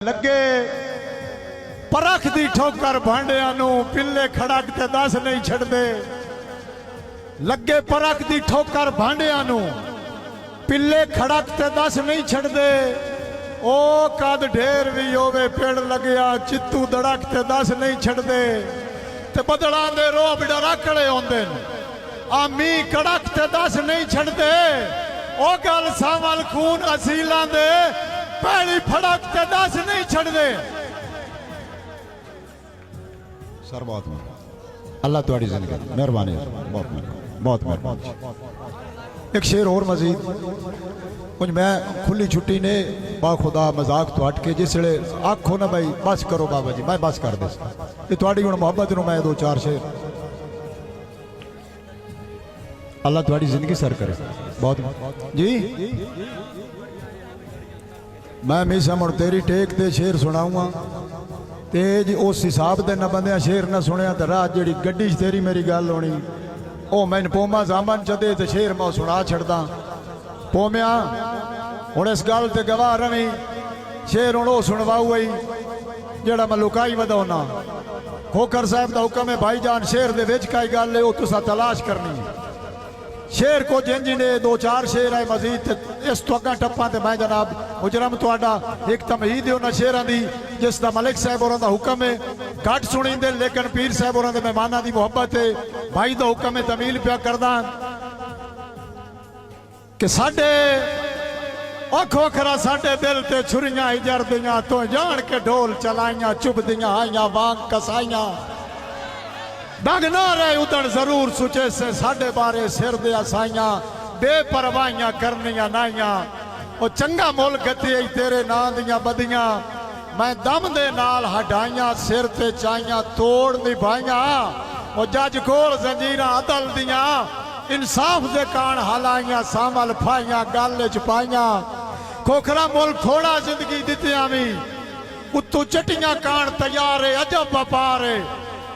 लगे परख दी ठोकर भांडिया नू पिल्ले खड़क ते दस नहीं छड़दे। लगे परख दी ठोकर भांडिया नू पिल्ले खड़क ते दस नहीं छड़दे। ओ कद ढेर भी होवे पेड़ लग्या चित्तू दड़क ते दस नहीं छड़दे। ते बदलां दे रोब डराकड़े होंदे ने आ मींह कड़क ते दस नहीं छड़दे। ओ गल सावल खून असीलां दे पहली फड़क ते दस नहीं छड़दे। सर बहुत अल्लाह तुहाड़ी जिंदगी मेहरबानी बहुत मेहरबानी। एक शेर और मजीद कुछ मैं खुली छुट्टी ने बा खुदा मजाक तो हट के जिसले आखो ना भाई बस करो बाबा जी मैं बस कर दे ये तुहाड़ी हुण मोहब्बत नूं मैं दो चार शेर अल्लाह तुहाड़ी जिंदगी सर करे बहुत जी। मैं मीसा मुड़ तेरी टेक ते शेर सुनाऊंगा ते जी उस हिसाब दे न बंदे शेर न सुनिया तो रात जी गड्डी तेरी मेरी गल होनी ओ मैं पोमा जामन चदे तो शेर मैं सुना छड़दा पोमिया हुण इस गल ते गवाह रवी शेर हुण ओ सुनवाऊ ही जेड़ा मैं लुकाई वधाउना। खोखर साहब दा हुक्म है भाईजान शेर दे विच काई गल है ओ तुसा तलाश करनी है। शेर को जिंजी ने दो चार शेर है मजीद इस तो अगर टप्पा ते मैं जनाब मुजरम तुहाडा एक तमहीद है उन्हां शेरां दी जिस दा मलिक साहब होरां दा हुक्म है घट सुनींदे लेकिन पीर साहब होरां दे मेहमानां दी मुहब्बत है भाई दा हुक्म है तमील पिया करदा कि साडे खोखरा साडे दिल ते छुरियां इजरदियां तो जान के ढोल चलाइयां चुभदियां आइयां वांग कसाइयां दग ना रहे उदण जरूर सुचे से साडे बारे सिर दे असाइयां बेपरवाहियां करनियां नाइयां ओ चंगा मुल गति तेरे नां दियां बदियां मैं दम दे नाल हटाइयां सिर ते चाइयां तोड़ निभाइयां ओ जज कोल जंजीरां अदल दियां इंसाफ दे कान हलाइयां सामल फाइयां गल च पाइयां। खोखरा मुल थोड़ा जिंदगी दित्तियां भी उत्तू चटियां कान तैयार है अजब व्यापार है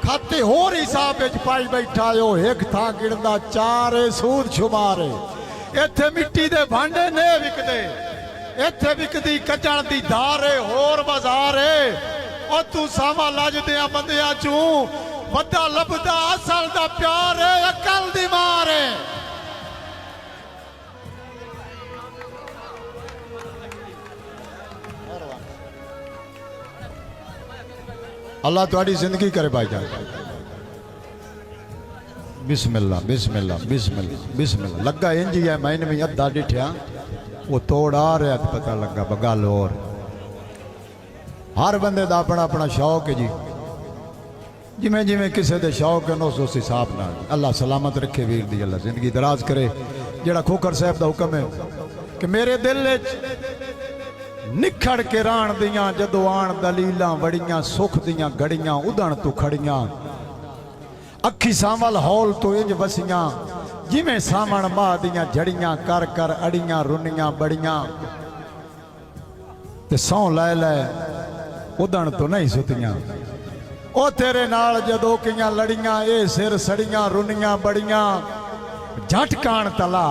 खाते होर हिसाब पाई बैठा हो एक था गिणदा चार सूद शुमार इत्थे मिट्टी दे भांडे ने विकदे इत्थे विकदी कजण दी धार होर बाजार ओ तू सावा लजदियां बंदियां चू वड्डा लभदा असल दा प्यार अकल दी मार अल्लाह तुहाडी जिंदगी करे भाईजान। बिस्मिल्लाह बिस्मिल्लाह बिस्मिल्लाह बिस्मिल्लाह लगा इंज ही है मैंने भी अद्धा डिठिया वो तोड़ आ रहा तो पता लगा बगल और हर बंदे का अपना अपना शौक है जी जिमें जिमें किसी के शौक है उस हिसाब न अल्लाह सलामत रखे वीर दी अल्लाह जिंदगी दराज करे। जेड़ा खोखर साहब का हुक्म है कि मेरे दिल निखड़ के राण दियां जदों आण दलीलां वड़ियां सुख दियां घड़ियां उदण तू खड़ियां अखी सावल हौल तो इंज वसियां जिमें सावण माह दियां जड़ियां कर कर अड़ियां रुनियां बड़ियां ते सौ लै लै उदण तो नहीं सुतियां ओ तेरे नाल जदों कियां लड़ियां ए सिर सड़ियां रुनियां बड़ियां झट कान तला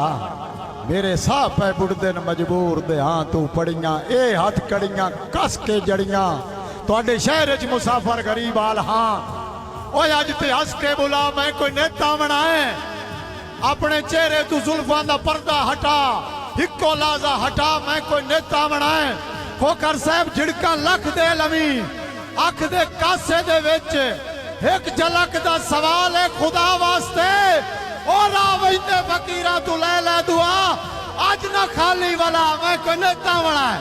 मेरे साह पै बुढ़दे न मजबूर दे हाँ तू पड़ियां ए हथ कड़ियां कस के जड़ियां तुहाडे शहर च मुसाफर गरीब आल हाँ ओए अज ते हस के बुला मैं कोई नेता बनाए अपने चेहरे तू जुल्फां दा पर्दा हटा हिको लाजा हटा मैं कोई नेता बनाए। खोखर साहब झिड़का लख दे लवी अख दे कासे दे विच एक झलक दा सवाल है खुदा वास्ते और आवेंदे फकीरा तू ले ले दुआ अज ना खाली वाला मैं कोई नेता बनाए।